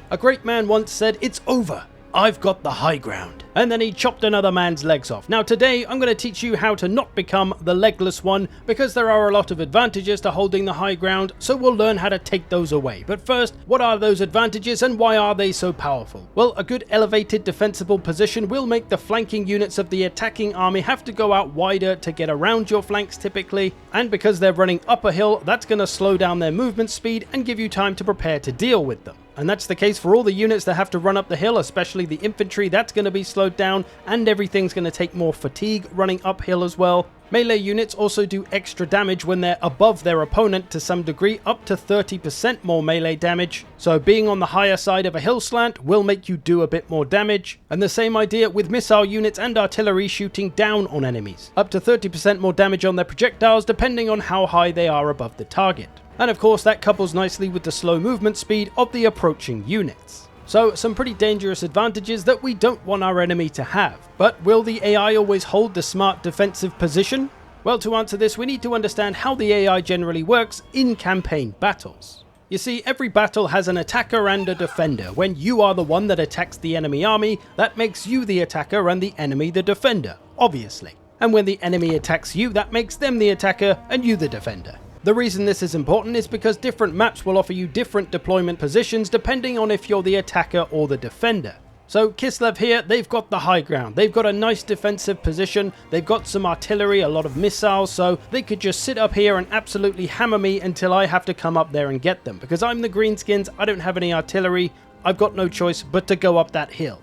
A great man once said, "It's over. I've got the high ground." And then he chopped another man's legs off. Now today I'm going to teach you how to not become the legless one, because there are a lot of advantages to holding the high ground, so we'll learn how to take those away. But first, what are those advantages and why are they so powerful? Well, a good elevated defensible position will make the flanking units of the attacking army have to go out wider to get around your flanks typically, and because they're running up a hill, that's going to slow down their movement speed and give you time to prepare to deal with them. And that's the case for all the units that have to run up the hill, especially the infantry. That's going to be slowed down, and everything's going to take more fatigue running uphill as well. Melee units also do extra damage when they're above their opponent to some degree, up to 30% more melee damage. So being on the higher side of a hill slant will make you do a bit more damage. And the same idea with missile units and artillery shooting down on enemies. Up to 30% more damage on their projectiles depending on how high they are above the target. And of course that couples nicely with the slow movement speed of the approaching units. So some pretty dangerous advantages that we don't want our enemy to have. But will the AI always hold the smart defensive position? Well, to answer this we need to understand how the AI generally works in campaign battles. You see, every battle has an attacker and a defender. When you are the one that attacks the enemy army, that makes you the attacker and the enemy the defender, obviously. And when the enemy attacks you, that makes them the attacker and you the defender. The reason this is important is because different maps will offer you different deployment positions depending on if you're the attacker or the defender. So Kislev here, they've got the high ground, they've got a nice defensive position, they've got some artillery, a lot of missiles, so they could just sit up here and absolutely hammer me until I have to come up there and get them. Because I'm the greenskins, I don't have any artillery, I've got no choice but to go up that hill.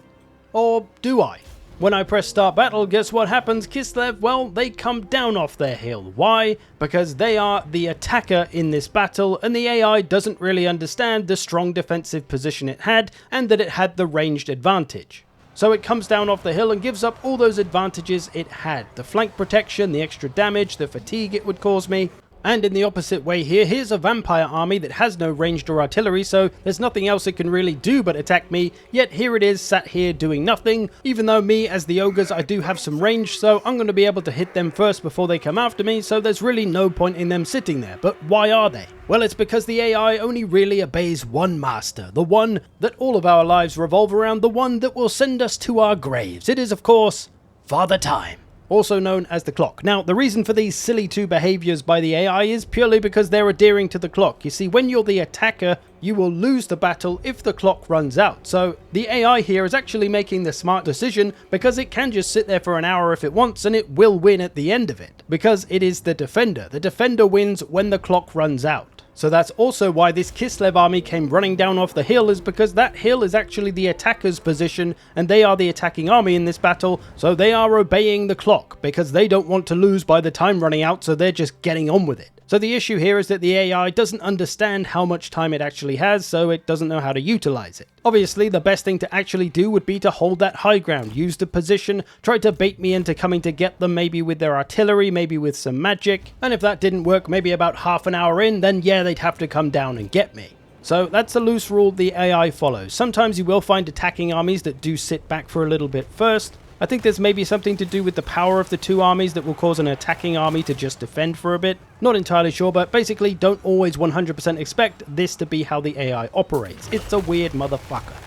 Or do I? When I press start battle, guess what happens? Kislev, well, they come down off their hill. Why? Because they are the attacker in this battle, and the AI doesn't really understand the strong defensive position it had, and that it had the ranged advantage. So it comes down off the hill and gives up all those advantages it had. The flank protection, the extra damage, the fatigue it would cause me. And in the opposite way here, here's a vampire army that has no ranged or artillery, so there's nothing else it can really do but attack me, yet here it is sat here doing nothing, even though me as the ogres I do have some range, so I'm going to be able to hit them first before they come after me, so there's really no point in them sitting there. But why are they? Well, it's because the AI only really obeys one master, the one that all of our lives revolve around, the one that will send us to our graves. It is, of course, Father Time, also known as the clock. Now, the reason for these silly two behaviors by the AI is purely because they're adhering to the clock. You see, when you're the attacker, you will lose the battle if the clock runs out. So the AI here is actually making the smart decision because it can just sit there for an hour if it wants and it will win at the end of it. Because it is the defender. The defender wins when the clock runs out. So that's also why this Kislev army came running down off the hill, is because that hill is actually the attacker's position and they are the attacking army in this battle, so they are obeying the clock because they don't want to lose by the time running out, so they're just getting on with it. So the issue here is that the AI doesn't understand how much time it actually has, so it doesn't know how to utilize it. Obviously, the best thing to actually do would be to hold that high ground, use the position, try to bait me into coming to get them, maybe with their artillery, maybe with some magic, and if that didn't work maybe about half an hour in, then yeah, they'd have to come down and get me. So that's a loose rule the AI follows. Sometimes you will find attacking armies that do sit back for a little bit first. I think there's maybe something to do with the power of the two armies that will cause an attacking army to just defend for a bit. Not entirely sure, but basically don't always 100% expect this to be how the AI operates. It's a weird motherfucker.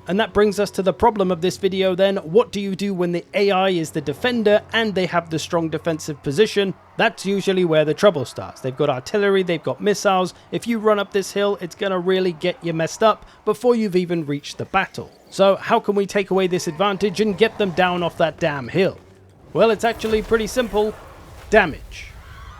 And that brings us to the problem of this video then. What do you do when the AI is the defender and they have the strong defensive position? That's usually where the trouble starts. They've got artillery, they've got missiles. If you run up this hill, it's going to really get you messed up before you've even reached the battle. So how can we take away this advantage and get them down off that damn hill? Well, it's actually pretty simple. Damage.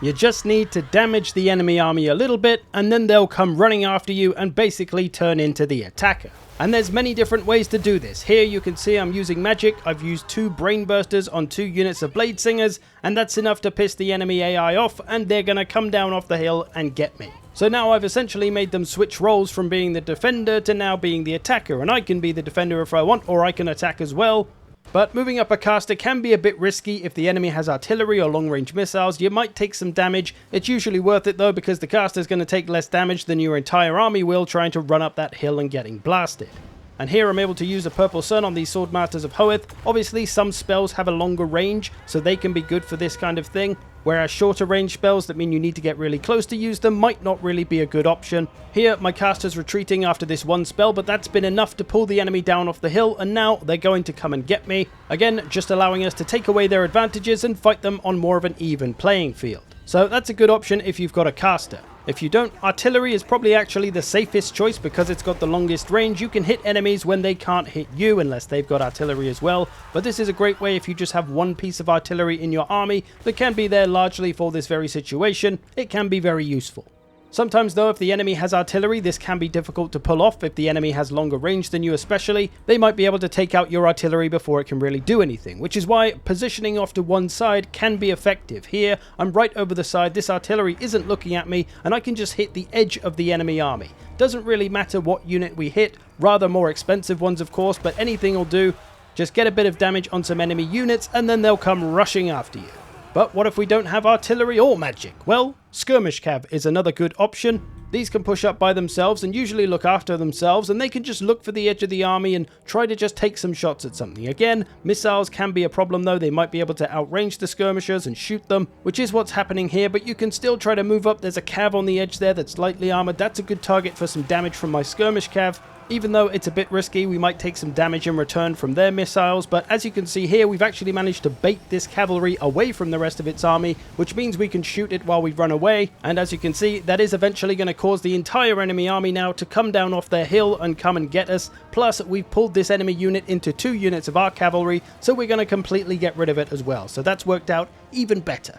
You just need to damage the enemy army a little bit and then they'll come running after you and basically turn into the attacker. And there's many different ways to do this. Here you can see I'm using magic. I've used 2 brain bursters on 2 units of blade singers, and that's enough to piss the enemy AI off, and they're gonna come down off the hill and get me. So now I've essentially made them switch roles from being the defender to now being the attacker, and I can be the defender if I want, or I can attack as well. But moving up a caster can be a bit risky. If the enemy has artillery or long-range missiles, you might take some damage. It's usually worth it though, because the caster is going to take less damage than your entire army will trying to run up that hill and getting blasted. And here I'm able to use a purple sun on these Swordmasters of Hoeth. Obviously some spells have a longer range, so they can be good for this kind of thing, whereas shorter range spells that mean you need to get really close to use them might not really be a good option. Here my caster's retreating after this one spell, but that's been enough to pull the enemy down off the hill, and now they're going to come and get me. Again, just allowing us to take away their advantages and fight them on more of an even playing field. So that's a good option if you've got a caster. If you don't, artillery is probably actually the safest choice because it's got the longest range. You can hit enemies when they can't hit you unless they've got artillery as well. But this is a great way if you just have one piece of artillery in your army that can be there largely for this very situation. It can be very useful. Sometimes though, if the enemy has artillery, this can be difficult to pull off. If the enemy has longer range than you especially, they might be able to take out your artillery before it can really do anything, which is why positioning off to one side can be effective. Here, I'm right over the side, this artillery isn't looking at me, and I can just hit the edge of the enemy army. Doesn't really matter what unit we hit, rather more expensive ones of course, but anything will do. Just get a bit of damage on some enemy units, and then they'll come rushing after you. But what if we don't have artillery or magic? Well, skirmish cav is another good option. These can push up by themselves and usually look after themselves, and they can just look for the edge of the army and try to just take some shots at something. Again, missiles can be a problem though. They might be able to outrange the skirmishers and shoot them, which is what's happening here, but you can still try to move up. There's a cav on the edge there that's lightly armored. That's a good target for some damage from my skirmish cav. Even though it's a bit risky, we might take some damage in return from their missiles, but as you can see here, we've actually managed to bait this cavalry away from the rest of its army, which means we can shoot it while we run away, and as you can see, that is eventually going to cause the entire enemy army now to come down off their hill and come and get us. Plus, we've pulled this enemy unit into 2 units of our cavalry, so we're going to completely get rid of it as well, so that's worked out even better.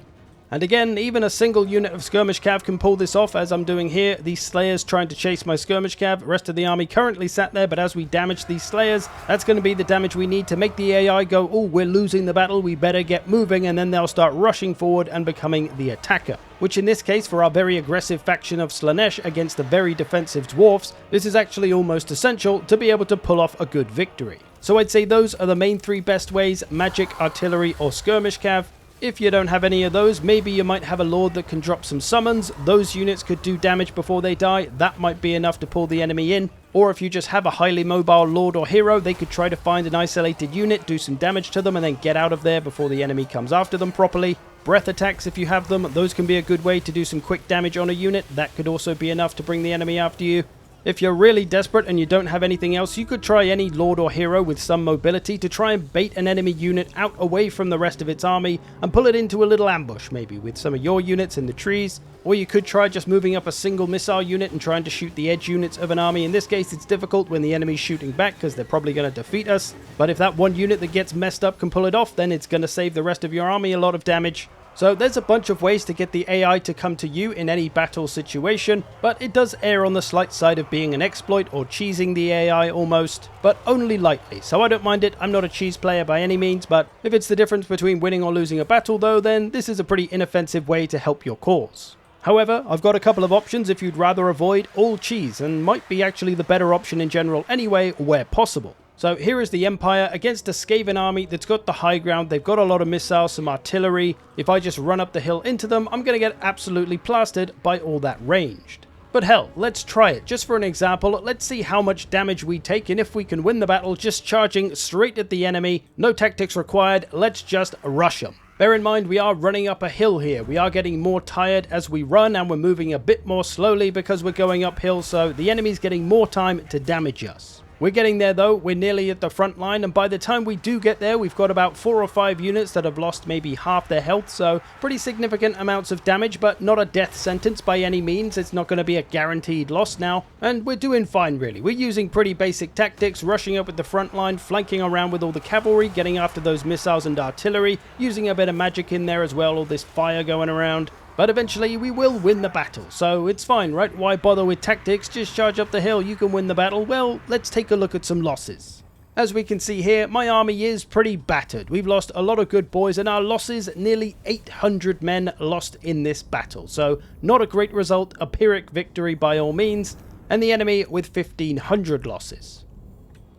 And again, even a single unit of skirmish cav can pull this off, as I'm doing here. These slayers trying to chase my skirmish cav. The rest of the army currently sat there, but as we damage these slayers, that's going to be the damage we need to make the AI go, oh, we're losing the battle, we better get moving, and then they'll start rushing forward and becoming the attacker. Which in this case, for our very aggressive faction of Slaanesh against the very defensive dwarfs, this is actually almost essential to be able to pull off a good victory. So I'd say those are the main 3 best ways: magic, artillery, or skirmish cav. If you don't have any of those, maybe you might have a lord that can drop some summons. Those units could do damage before they die. That might be enough to pull the enemy in. Or if you just have a highly mobile lord or hero, they could try to find an isolated unit, do some damage to them, and then get out of there before the enemy comes after them properly. Breath attacks, if you have them, those can be a good way to do some quick damage on a unit. That could also be enough to bring the enemy after you. If you're really desperate and you don't have anything else, you could try any lord or hero with some mobility to try and bait an enemy unit out away from the rest of its army and pull it into a little ambush, maybe with some of your units in the trees. Or you could try just moving up a single missile unit and trying to shoot the edge units of an army. In this case, it's difficult when the enemy's shooting back because they're probably going to defeat us. But if that one unit that gets messed up can pull it off, then it's going to save the rest of your army a lot of damage. So there's a bunch of ways to get the AI to come to you in any battle situation, but it does err on the slight side of being an exploit or cheesing the AI almost, but only lightly, so I don't mind it. I'm not a cheese player by any means, but if it's the difference between winning or losing a battle though, then this is a pretty inoffensive way to help your cause. However, I've got a couple of options if you'd rather avoid all cheese, and might be actually the better option in general anyway, where possible. So here is the Empire against a Skaven army that's got the high ground. They've got a lot of missiles, some artillery. If I just run up the hill into them, I'm going to get absolutely plastered by all that ranged. But hell, let's try it. Just for an example, let's see how much damage we take and if we can win the battle just charging straight at the enemy. No tactics required, let's just rush them. Bear in mind, we are running up a hill here. We are getting more tired as we run, and we're moving a bit more slowly because we're going uphill, so the enemy's getting more time to damage us. We're getting there though, we're nearly at the front line, and by the time we do get there, we've got about 4 or 5 units that have lost maybe half their health, so pretty significant amounts of damage, but not a death sentence by any means. It's not going to be a guaranteed loss now, and we're doing fine really. We're using pretty basic tactics, rushing up at the front line, flanking around with all the cavalry, getting after those missiles and artillery, using a bit of magic in there as well, all this fire going around. But eventually we will win the battle, so it's fine, right? Why bother with tactics? Just charge up the hill, you can win the battle. Well, let's take a look at some losses. As we can see here, my army is pretty battered. We've lost a lot of good boys, and our losses, nearly 800 men lost in this battle. So not a great result, a Pyrrhic victory by all means, and the enemy with 1,500 losses.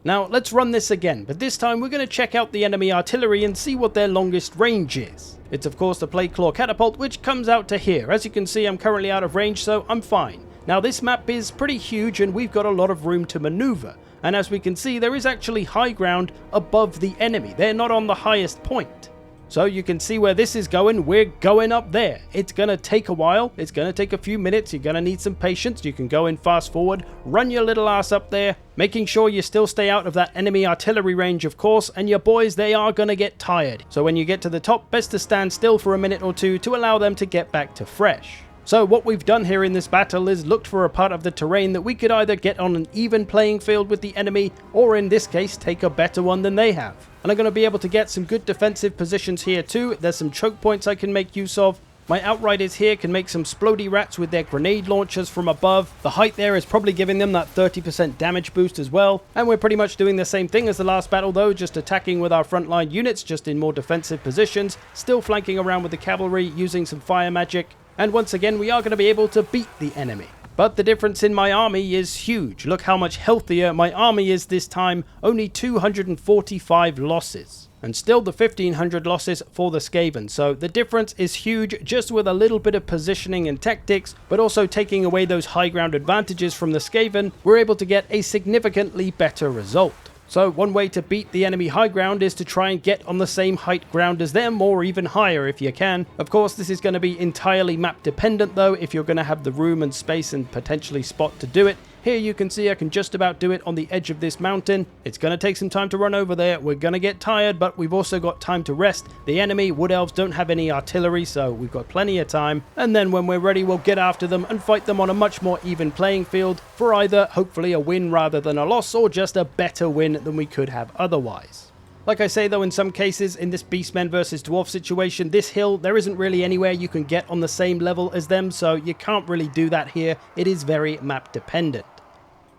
Now let's run this again, but this time we're going to check out the enemy artillery and see what their longest range is. It's of course the Plague Claw Catapult, which comes out to here. As you can see, I'm currently out of range, so I'm fine. Now this map is pretty huge and we've got a lot of room to maneuver. and as we can see, there is actually high ground above the enemy. They're not on the highest point. So you can see where this is going. We're going up there. It's going to take a while. It's going to take a few minutes. You're going to need some patience. You can go in fast forward, run your little ass up there, making sure you still stay out of that enemy artillery range, of course, and your boys, they are going to get tired. So when you get to the top, best to stand still for a minute or two to allow them to get back to fresh. So what we've done here in this battle is looked for a part of the terrain that we could either get on an even playing field with the enemy, or in this case, take a better one than they have. And I'm going to be able to get some good defensive positions here too. There's some choke points I can make use of. My outriders here can make some splody rats with their grenade launchers from above. The height there is probably giving them that 30% damage boost as well. And we're pretty much doing the same thing as the last battle though, just attacking with our frontline units, just in more defensive positions, still flanking around with the cavalry, using some fire magic. And once again, we are going to be able to beat the enemy. But the difference in my army is huge. Look how much healthier my army is this time. Only 245 losses. And still the 1500 losses for the Skaven. So the difference is huge, just with a little bit of positioning and tactics, but also taking away those high ground advantages from the Skaven, we're able to get a significantly better result. So one way to beat the enemy high ground is to try and get on the same height ground as them, or even higher if you can. Of course, this is going to be entirely map dependent though, if you're going to have the room and space and potentially spot to do it. Here you can see I can just about do it on the edge of this mountain. It's going to take some time to run over there. We're going to get tired, but we've also got time to rest. The enemy wood elves don't have any artillery, so we've got plenty of time. And then when we're ready, we'll get after them and fight them on a much more even playing field for either hopefully a win rather than a loss, or just a better win than we could have otherwise. Like I say though, in some cases, in this Beastmen versus Dwarf situation, this hill, there isn't really anywhere you can get on the same level as them, so you can't really do that here. It is very map dependent.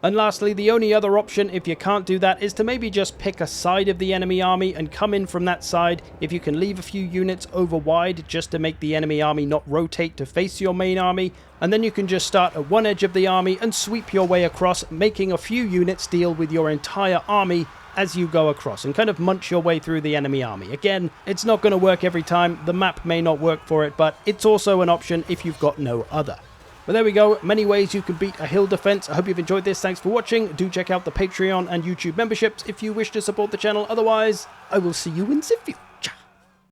And lastly, the only other option if you can't do that is to maybe just pick a side of the enemy army and come in from that side. If you can leave a few units over wide just to make the enemy army not rotate to face your main army, and then you can just start at one edge of the army and sweep your way across, making a few units deal with your entire army as you go across and kind of munch your way through the enemy army. Again, it's not going to work every time. The map may not work for it, but it's also an option if you've got no other. But there we go, many ways you can beat a hill defense. I hope you've enjoyed this. Thanks for watching. Do check out the Patreon and YouTube memberships if you wish to support the channel. Otherwise, I will see you in Civ.